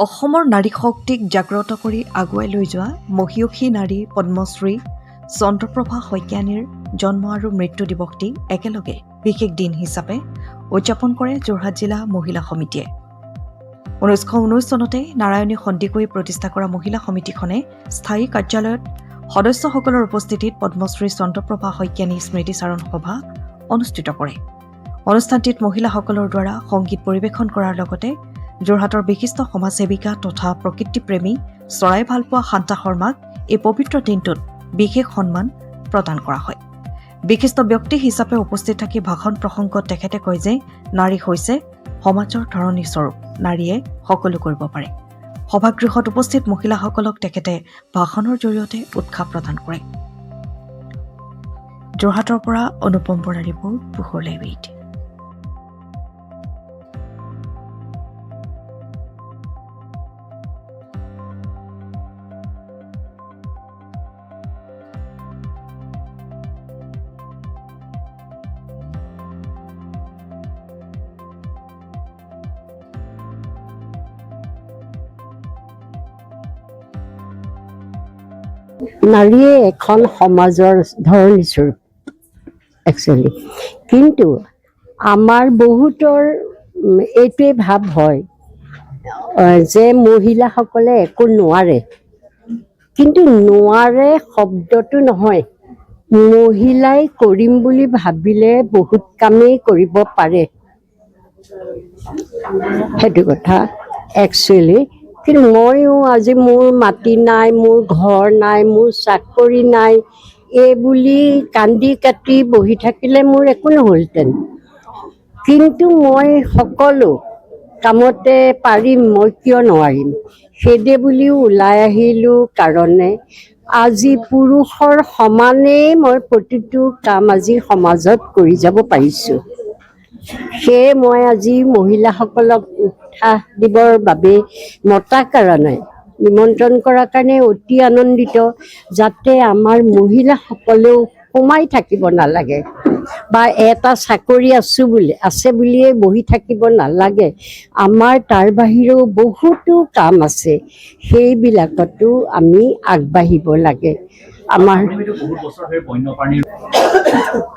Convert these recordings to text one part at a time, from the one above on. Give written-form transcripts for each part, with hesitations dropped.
অসমৰ নাৰী শক্তিক জাগ্ৰত কৰি আগুৱাই লৈ যোৱা মহিয়সী নাৰী পদ্মশ্ৰী চন্দ্ৰপ্ৰভা শইকীয়ানীৰ জন্ম আৰু মৃত্যু দিৱসটি একেলগে বিশেষ দিন হিচাপে উদযাপন কৰে যোৰহাট জিলা মহিলা সমিতিয়ে। 1919 চনতে নাৰায়ণী সন্দিকৈ প্ৰতিষ্ঠা কৰা মহিলা সমিতিখনে স্থায়ী কাৰ্যালয়ত সদস্যসকলৰ উপস্থিতিত পদ্মশ্ৰী চন্দ্ৰপ্ৰভা শইকীয়ানী স্মৃতিচাৰণ সভা অনুষ্ঠিত কৰে। অনুষ্ঠানটিত মহিলাসকলৰ দ্বাৰা সংগীত পৰিৱেশন কৰাৰ লগতে যোৰহাটৰ বিশিষ্ট সমাজসেৱিকা তথা প্ৰকৃতিপ্ৰেমী চৰাই ভালপোৱা শান্তা শৰ্মাক এই পবিত্ৰ দিনটোত বিশেষ সন্মান প্ৰদান কৰা হয়। বিশিষ্ট ব্যক্তি হিচাপে উপস্থিত থাকি ভাষণ প্ৰসংগত তেখেতে কয় যে নাৰী হৈছে সমাজৰ ধৰণী স্বৰূপ, নাৰীয়ে সকলো কৰিব পাৰে। সভাগৃহত উপস্থিত মহিলাসকলক তেখেতে ভাষণৰ জৰিয়তে উৎসাহ প্ৰদান কৰে। যোৰহাটৰ পৰা অনুপম বৰাৰ ৰিপৰ্ট, পোহৰ লাইভ। নাৰীয়ে এখন সমাজৰ ধৰণী স্বৰূপ একচুৱেলি, কিন্তু আমাৰ বহুতৰ এইটোৱে ভাৱ হয় যে মহিলাসকলে একো নোৱাৰে, কিন্তু নোৱাৰে শব্দটো নহয়, মহিলাই কৰিম বুলি ভাবিলে বহুত কামেই কৰিব পাৰে, সেইটো কথা একচুৱেলি। কিন্তু ময়ো আজি মোৰ মাটি নাই, মোৰ ঘৰ নাই, মোৰ চাকৰি নাই, এই বুলি কান্দি কাটি বহি থাকিলে মোৰ একো নহ'লহেঁতেন। কিন্তু মই সকলো কামতে পাৰিম, মই কিয় নোৱাৰিম, সেইদে বুলিও ওলাই আহিলোঁ কাৰণে আজি পুৰুষৰ সমানেই মই প্ৰতিটো কাম আজি সমাজত কৰি যাব পাৰিছোঁ। সেয়ে মই আজি মহিলাসকলক উৎসাহ দিবৰ বাবে মতা কাৰণে, নিমন্ত্ৰণ কৰাৰ কাৰণে অতি আনন্দিত, যাতে আমাৰ মহিলাসকলেও সোমাই থাকিব নালাগে বা এটা চাকৰি আছে বুলিয়ে বহি থাকিব নালাগে। আমাৰ তাৰ বাহিৰেও বহুতো কাম আছে, সেইবিলাকতো আমি আগবাঢ়িব লাগে।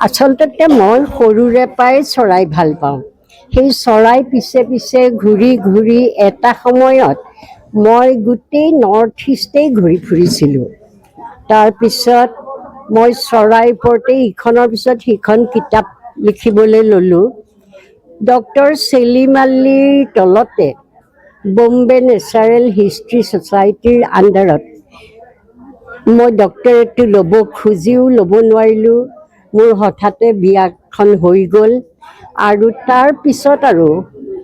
আচলতে মই সৰুৰে পৰাই চৰাই ভাল পাওঁ। সেই চৰাই পিছে পিছে ঘূৰি ঘূৰি এটা সময়ত মই গোটেই নৰ্থ ইষ্টেই ঘূৰি ফুৰিছিলোঁ। তাৰপিছত মই চৰাইৰ ওপৰতে ইখনৰ পিছত সিখন কিতাপ লিখিবলৈ ল'লোঁ। ডক্টৰ ছেলিম আলিৰ তলতে বম্বে নেচাৰেল হিষ্ট্ৰী ছ'চাইটিৰ আণ্ডাৰত মই ডক্টৰেটটো ল'ব খুজিও ল'ব নোৱাৰিলোঁ। মোৰ হঠাতে বিয়াখন হৈ গ'ল, আৰু তাৰপিছত আৰু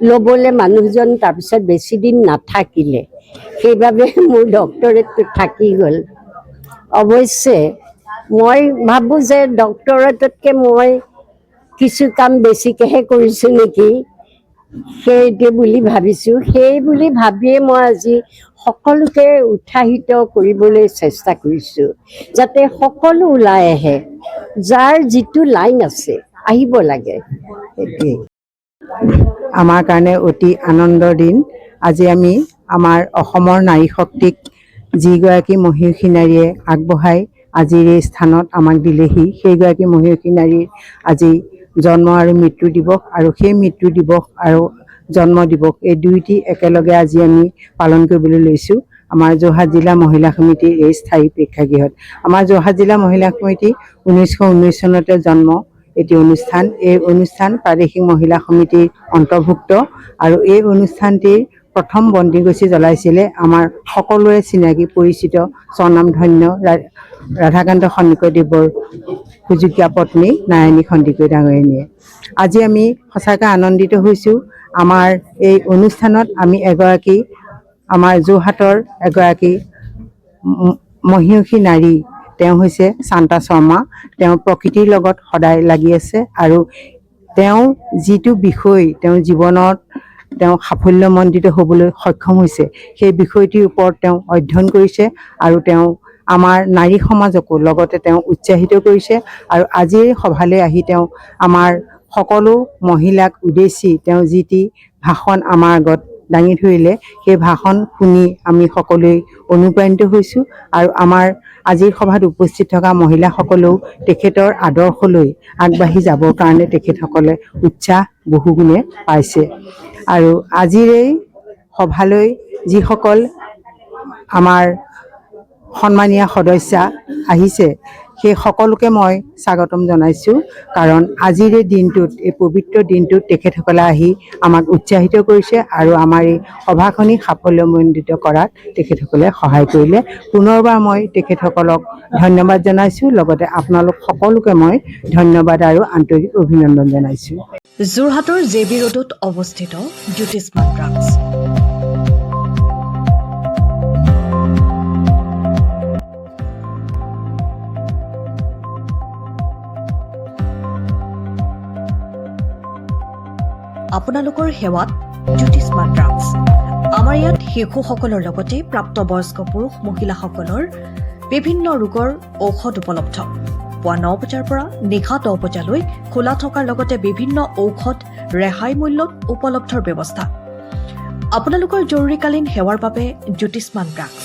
ল'বলৈ মানুহজন তাৰপিছত বেছি দিন নাথাকিলে, সেইবাবে মোৰ ডক্টৰেটটো থাকি গ'ল। অৱশ্যে মই ভাবোঁ যে ডক্টৰেটতকৈ মই কিছু কাম বেছিকৈহে কৰিছোঁ নেকি, সেইটো বুলি ভাবিছোঁ। সেই বুলি ভাবিয়ে মই আজি সকলোকে উৎসাহিত কৰিবলৈ চেষ্টা কৰিছোঁ, যাতে সকলো ওলাই আহে, যাৰ যিটো লাইন আছে আহিব লাগে। সেইটোৱেই আমাৰ কাৰণে অতি আনন্দৰ দিন। আজি আমি আমাৰ অসমৰ নাৰী শক্তিক যিগৰাকী মহিয়সী নাৰীয়ে আগবঢ়াই আজিৰ এই স্থানত আমাক দিলেহি, সেইগৰাকী মহিয়সী নাৰীৰ আজি জন্ম আৰু মৃত্যু দিৱস, আৰু সেই মৃত্যু দিৱস আৰু জন্ম দিৱস এই দুয়োটি একেলগে আজি আমি পালন কৰিবলৈ লৈছোঁ আমাৰ যোৰহাট জিলা মহিলা সমিতিৰ এই স্থায়ী প্ৰেক্ষাগৃহত। আমাৰ যোৰহাট জিলা মহিলা সমিতি 1919 চনতে জন্ম এটি অনুষ্ঠান। এই অনুষ্ঠান প্ৰাদেশিক মহিলা সমিতিৰ অন্তৰ্ভুক্ত, আৰু এই অনুষ্ঠানটিৰ প্ৰথম বন্দিগছি জ্বলাইছিলে আমাৰ সকলোৰে চিনাকি পৰিচিত স্বনামধন্য ৰাধাকান্ত সন্দিকৈদেৱৰ সুযোগ্য পত্নী নাৰায়ণী সন্দিকৈ ডাঙৰীয়ানীয়ে। আজি আমি সঁচাকৈ আনন্দিত হৈছোঁ। আমাৰ এই অনুষ্ঠানত আমি এগৰাকী আমাৰ যোৰহাটৰ এগৰাকী মহিয়সী নাৰী, তেওঁ হৈছে শান্তা শৰ্মা। তেওঁ প্ৰকৃতিৰ লগত সদায় লাগি আছে, আৰু তেওঁ যিটো বিষয় তেওঁ জীৱনত তেওঁ সাফল্যমণ্ডিত হ'বলৈ সক্ষম হৈছে, সেই বিষয়টিৰ ওপৰত তেওঁ অধ্যয়ন কৰিছে, আৰু তেওঁ আমাৰ নাৰী সমাজকো লগতে তেওঁ উৎসাহিত কৰিছে। আৰু আজিৰ সভালৈ আহি তেওঁ আমাৰ সকলো মহিলাক উদ্দেশ্যি তেওঁ যি টি ভাষণ আমাৰ আগত দাঙি ধৰিলে সেই ভাষণ শুনি আমি সকলোৱে অনুপ্ৰাণিত হৈছোঁ আৰু আমাৰ আজিৰ সভাত উপস্থিত থকা মহিলাসকলেও তেখেতৰ আদৰ্শলৈ আগবাঢ়ি যাবৰ কাৰণে তেখেতসকলে উৎসাহ বহুগুণে পাইছে। আৰু আজিৰ এই সভালৈ যিসকল আমাৰ সন্মানীয় সদস্যা আহিছে সেই সকলোকে মই স্বাগতম জনাইছোঁ। কাৰণ আজিৰ এই দিনটোত, এই পবিত্ৰ দিনটোত তেখেতসকলে আহি আমাক উৎসাহিত কৰিছে আৰু আমাৰ এই সভাখনি সাফল্যমণ্ডিত কৰাত তেখেতসকলে সহায় কৰিলে। পুনৰবাৰ মই তেখেতসকলক ধন্যবাদ জনাইছোঁ। লগতে আপোনালোক সকলোকে মই ধন্যবাদ আৰু আন্তৰিক অভিনন্দন জনাইছোঁ। যোৰহাটৰ জেবি ৰোডত অৱস্থিত জ্যোতিষ্মান ড্ৰাগছ। আপোনালোকৰ সেৱাত জ্যোতিষ্মান ড্ৰাগছ। আমাৰ ইয়াত শিশুসকলৰ লগতে প্ৰাপ্তবয়স্ক পুৰুষ মহিলাসকলৰ বিভিন্ন ৰোগৰ ঔষধ উপলব্ধ। পুৱা 9 বজাৰ পৰা নিশা 10 বজালৈ খোলা থকাৰ লগতে বিভিন্ন ঔষধ ৰেহাই মূল্যত উপলব্ধৰ ব্যৱস্থা। আপোনালোকৰ জৰুৰীকালীন সেৱাৰ বাবে জ্যোতিষ্মান ড্ৰাগছ।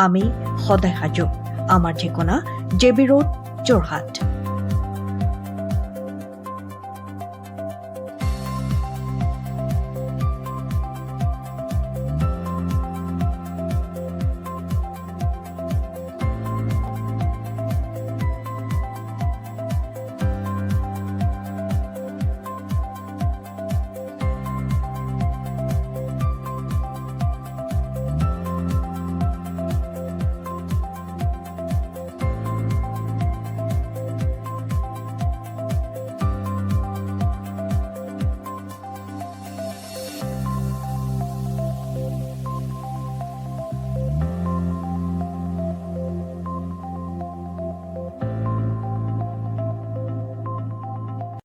আমি সদায় সাজু। আমাৰ ঠিকনা জেবি ৰোড, যোৰহাট।